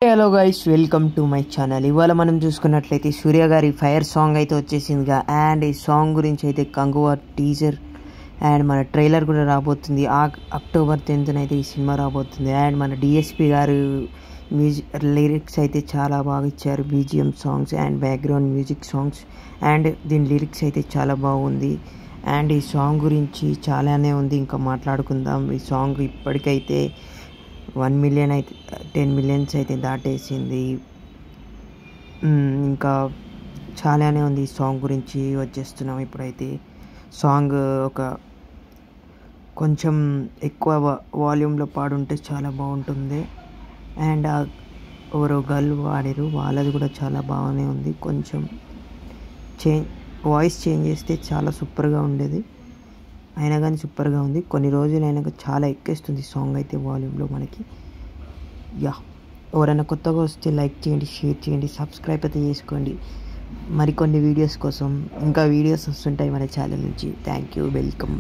Hello guys, welcome to my channel. ఇవాళ మనం చూసుకున్నట్లయితే సూర్య గారి ఫైర్ సాంగ్ అయితే వచ్చేసిందిగా. అండ్ ఈ సాంగ్ గురించి అయితే కంగువా టీజర్ అండ్ మన ట్రైలర్ కూడా రాబోతుంది. అక్టోబర్ 10th అయితే ఈ సినిమా రాబోతుంది. అండ్ మన డిఎస్పి గారు లిరిక్స్ అయితే చాలా బాగా ఇచ్చారు. BGM songs and background music songs and దీని లిరిక్స్ అయితే చాలా బాగుంది. అండ్ ఈ సాంగ్ గురించి చాలానే ఉంది, ఇంకా మాట్లాడుకుందాం. ఈ సాంగ్ ఇప్పటికైతే 1 million అయితే 10 millions అయితే దాటేసింది. ఇంకా చాలానే ఉంది. ఈ సాంగ్ గురించి వచ్చేస్తున్నాం. ఇప్పుడైతే సాంగ్ ఒక కొంచెం ఎక్కువ వాల్యూమ్లో పాడుంటే చాలా బాగుంటుంది. అండ్ ఎవరో గర్ల్ వాడారు, వాళ్ళది కూడా చాలా బాగానే ఉంది. కొంచెం వాయిస్ చేంజ్ చేస్తే చాలా సూపర్గా ఉండేది, అయినా కానీ సూపర్గా ఉంది. కొన్ని రోజులు అయినాక చాలా ఎక్కేస్తుంది సాంగ్ అయితే వాల్యూమ్లో మనకి. ఎవరైనా కొత్తగా వస్తే లైక్ చేయండి, షేర్ చేయండి, సబ్స్క్రైబ్ అయితే చేసుకోండి. మరికొన్ని వీడియోస్ కోసం ఇంకా వీడియోస్ వస్తుంటాయి మన ఛానల్ నుంచి. Thank you, welcome.